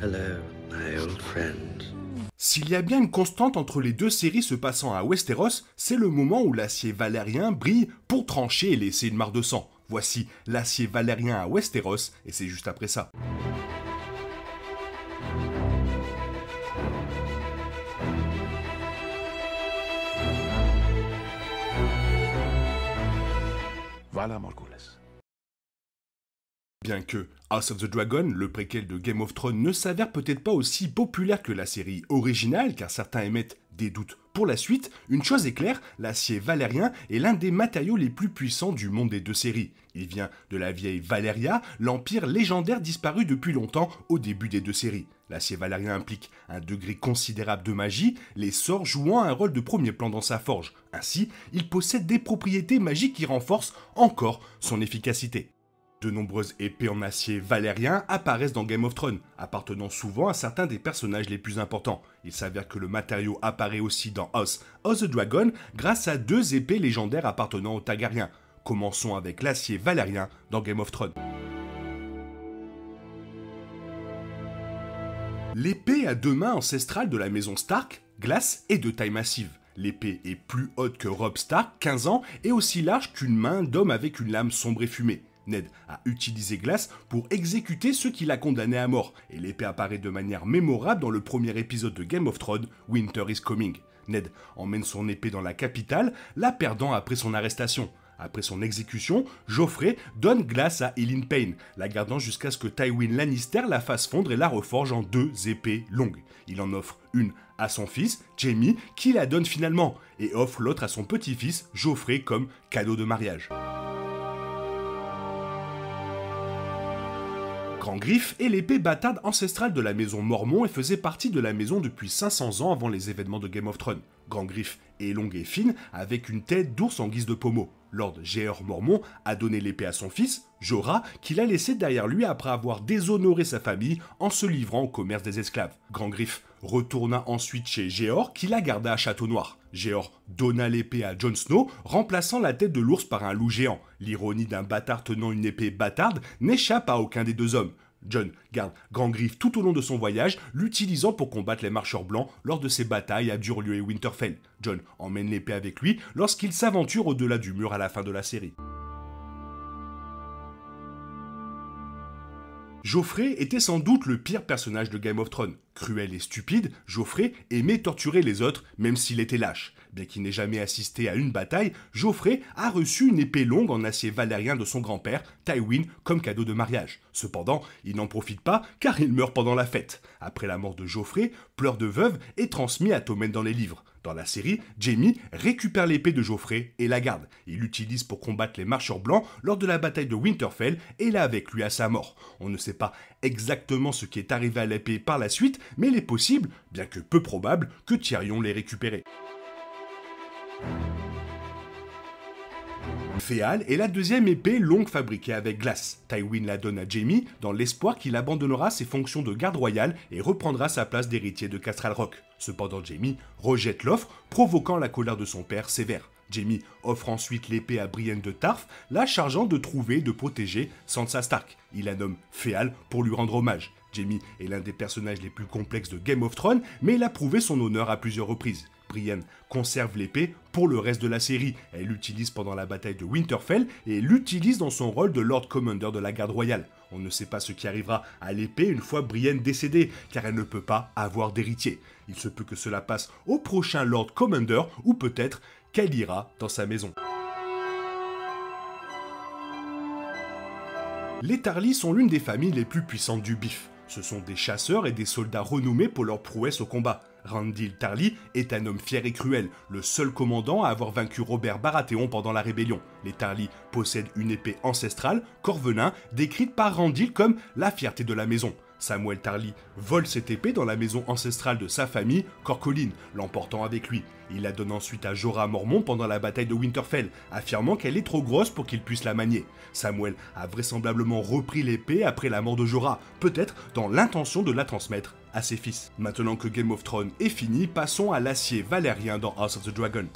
Hello, my old friend. S'il y a bien une constante entre les deux séries se passant à Westeros, c'est le moment où l'acier valérien brille pour trancher et laisser une mare de sang. Voici l'acier valérien à Westeros, et c'est juste après ça. Voilà, Morghulis. Bien que House of the Dragon, le préquel de Game of Thrones, ne s'avère peut-être pas aussi populaire que la série originale, car certains émettent des doutes pour la suite, une chose est claire, l'acier valérien est l'un des matériaux les plus puissants du monde des deux séries. Il vient de la vieille Valyria, l'empire légendaire disparu depuis longtemps au début des deux séries. L'acier valérien implique un degré considérable de magie, les sorts jouant un rôle de premier plan dans sa forge. Ainsi, il possède des propriétés magiques qui renforcent encore son efficacité. De nombreuses épées en acier valérien apparaissent dans Game of Thrones, appartenant souvent à certains des personnages les plus importants. Il s'avère que le matériau apparaît aussi dans House of the Dragon grâce à deux épées légendaires appartenant aux Targaryens. Commençons avec l'acier valérien dans Game of Thrones. L'épée à deux mains ancestrale de la maison Stark, glace et de taille massive. L'épée est plus haute que Robb Stark, 15 ans, et aussi large qu'une main d'homme avec une lame sombre et fumée. Ned a utilisé Glace pour exécuter ceux qui l'a condamné à mort, et l'épée apparaît de manière mémorable dans le premier épisode de Game of Thrones, Winter is Coming. Ned emmène son épée dans la capitale, la perdant après son arrestation. Après son exécution, Joffrey donne Glace à Ilyn Payne, la gardant jusqu'à ce que Tywin Lannister la fasse fondre et la reforge en deux épées longues. Il en offre une à son fils, Jaime, qui la donne finalement, et offre l'autre à son petit-fils, Joffrey, comme cadeau de mariage. Grand-Griffe est l'épée bâtarde ancestrale de la maison Mormont et faisait partie de la maison depuis 500 ans avant les événements de Game of Thrones. Grand-Griffe est longue et fine, avec une tête d'ours en guise de pommeau. Lord Jeor Mormont a donné l'épée à son fils, Jorah, qui l'a laissé derrière lui après avoir déshonoré sa famille en se livrant au commerce des esclaves. Grand-Griffe retourna ensuite chez Jeor, qui la garda à Château-Noir. Jeor donna l'épée à Jon Snow, remplaçant la tête de l'ours par un loup géant. L'ironie d'un bâtard tenant une épée bâtarde n'échappe à aucun des deux hommes. Jon garde Grand-Griffe tout au long de son voyage, l'utilisant pour combattre les marcheurs blancs lors de ses batailles à Durlieu et Winterfell. Jon emmène l'épée avec lui lorsqu'il s'aventure au-delà du mur à la fin de la série. Joffrey était sans doute le pire personnage de Game of Thrones. Cruel et stupide, Joffrey aimait torturer les autres, même s'il était lâche. Bien qu'il n'ait jamais assisté à une bataille, Joffrey a reçu une épée longue en acier valérien de son grand-père, Tywin, comme cadeau de mariage. Cependant, il n'en profite pas car il meurt pendant la fête. Après la mort de Joffrey, Pleurs de veuve est transmis à Tommen dans les livres. Dans la série, Jaime récupère l'épée de Joffrey et la garde. Il l'utilise pour combattre les marcheurs blancs lors de la bataille de Winterfell et l'a avec lui à sa mort. On ne sait pas exactement ce qui est arrivé à l'épée par la suite, mais il est possible, bien que peu probable, que Tyrion l'ait récupérée. Féal est la deuxième épée longue fabriquée avec Glace. Tywin la donne à Jaime dans l'espoir qu'il abandonnera ses fonctions de garde royale et reprendra sa place d'héritier de Castral Rock. Cependant, Jaime rejette l'offre, provoquant la colère de son père sévère. Jaime offre ensuite l'épée à Brienne de Tarth, la chargeant de trouver et de protéger Sansa Stark. Il la nomme Féal pour lui rendre hommage. Jaime est l'un des personnages les plus complexes de Game of Thrones, mais il a prouvé son honneur à plusieurs reprises. Brienne conserve l'épée pour le reste de la série. Elle l'utilise pendant la bataille de Winterfell et l'utilise dans son rôle de Lord Commander de la garde royale. On ne sait pas ce qui arrivera à l'épée une fois Brienne décédée, car elle ne peut pas avoir d'héritier. Il se peut que cela passe au prochain Lord Commander, ou peut-être qu'elle ira dans sa maison. Les Tarly sont l'une des familles les plus puissantes du Bif. Ce sont des chasseurs et des soldats renommés pour leur prouesse au combat. Randyll Tarly est un homme fier et cruel, le seul commandant à avoir vaincu Robert Baratheon pendant la rébellion. Les Tarly possèdent une épée ancestrale, Corvenin, décrite par Randyll comme la fierté de la maison. Samuel Tarly vole cette épée dans la maison ancestrale de sa famille, Corcoline, l'emportant avec lui. Il la donne ensuite à Jorah Mormont pendant la bataille de Winterfell, affirmant qu'elle est trop grosse pour qu'il puisse la manier. Samuel a vraisemblablement repris l'épée après la mort de Jorah, peut-être dans l'intention de la transmettre à ses fils. Maintenant que Game of Thrones est fini, passons à l'acier valérien dans House of the Dragon.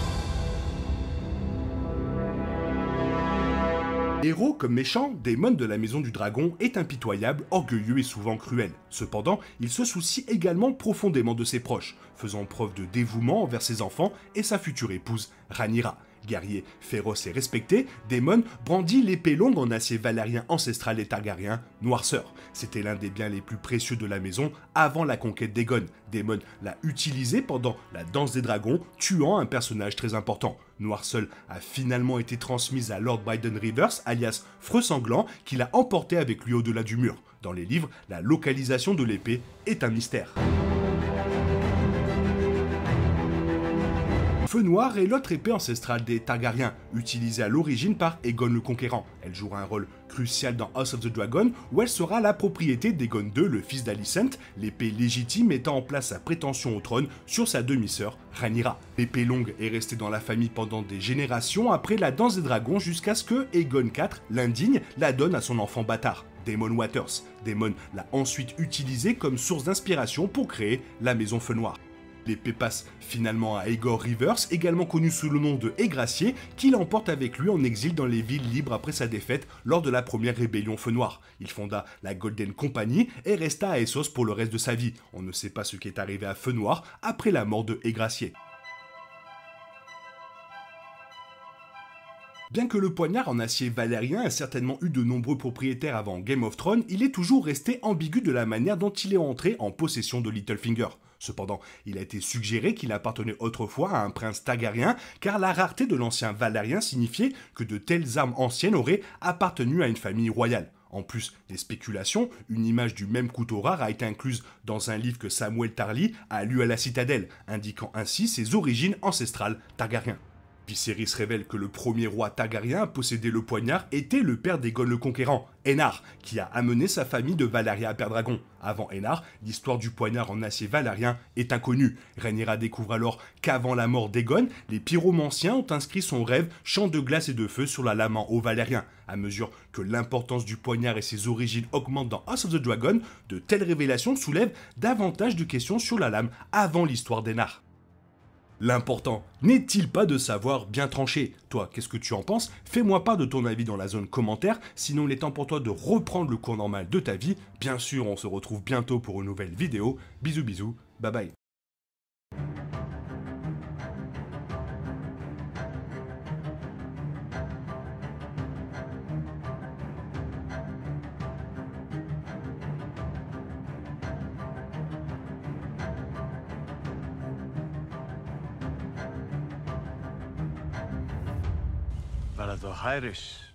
Héros comme méchant, Daemon de la Maison du Dragon est impitoyable, orgueilleux et souvent cruel. Cependant, il se soucie également profondément de ses proches, faisant preuve de dévouement envers ses enfants et sa future épouse, Rhaenyra. Guerrier féroce et respecté, Daemon brandit l'épée longue en acier valérien ancestral des Targaryens, Noirceur. C'était l'un des biens les plus précieux de la maison avant la conquête d'Aegon. Daemon l'a utilisé pendant la danse des dragons, tuant un personnage très important. Noirceur a finalement été transmise à Lord Bryden Rivers, alias Freux Sanglant, qui l'a emporté avec lui au-delà du mur. Dans les livres, la localisation de l'épée est un mystère. Feu Noir est l'autre épée ancestrale des Targaryens, utilisée à l'origine par Aegon le Conquérant. Elle jouera un rôle crucial dans House of the Dragon, où elle sera la propriété d'Aegon II, le fils d'Alicent, l'épée légitime mettant en place sa prétention au trône sur sa demi-sœur Rhaenyra. L'épée longue est restée dans la famille pendant des générations après la danse des dragons jusqu'à ce que Aegon IV, l'indigne, la donne à son enfant bâtard, Daemon Waters. Daemon l'a ensuite utilisée comme source d'inspiration pour créer la Maison Feu Noir. L'épée passe finalement à Aegor Rivers, également connu sous le nom de Aigracier, qui l'emporte avec lui en exil dans les villes libres après sa défaite lors de la première rébellion Feu Noir. Il fonda la Golden Company et resta à Essos pour le reste de sa vie. On ne sait pas ce qui est arrivé à Feu Noir après la mort de Aigracier. Bien que le poignard en acier valérien ait certainement eu de nombreux propriétaires avant Game of Thrones, il est toujours resté ambigu de la manière dont il est entré en possession de Littlefinger. Cependant, il a été suggéré qu'il appartenait autrefois à un prince targaryen, car la rareté de l'ancien valérien signifiait que de telles armes anciennes auraient appartenu à une famille royale. En plus des spéculations, une image du même couteau rare a été incluse dans un livre que Samuel Tarly a lu à la Citadelle, indiquant ainsi ses origines ancestrales targaryens. Viserys révèle que le premier roi targaryen à posséder le poignard était le père d'Aegon le Conquérant, Aenar, qui a amené sa famille de Valyria à Pendragon. Avant Aenar, l'histoire du poignard en acier valérien est inconnue. Rhaenyra découvre alors qu'avant la mort d'Aegon, les pyromanciens ont inscrit son rêve champ de glace et de feu sur la lame en haut valérien. À mesure que l'importance du poignard et ses origines augmentent dans House of the Dragon, de telles révélations soulèvent davantage de questions sur la lame avant l'histoire d'Aenar. L'important n'est-il pas de savoir bien trancher? Toi, qu'est-ce que tu en penses? Fais-moi part de ton avis dans la zone commentaire, sinon il est temps pour toi de reprendre le cours normal de ta vie. Bien sûr, on se retrouve bientôt pour une nouvelle vidéo. Bisous bisous, bye bye. Valador Hyrus.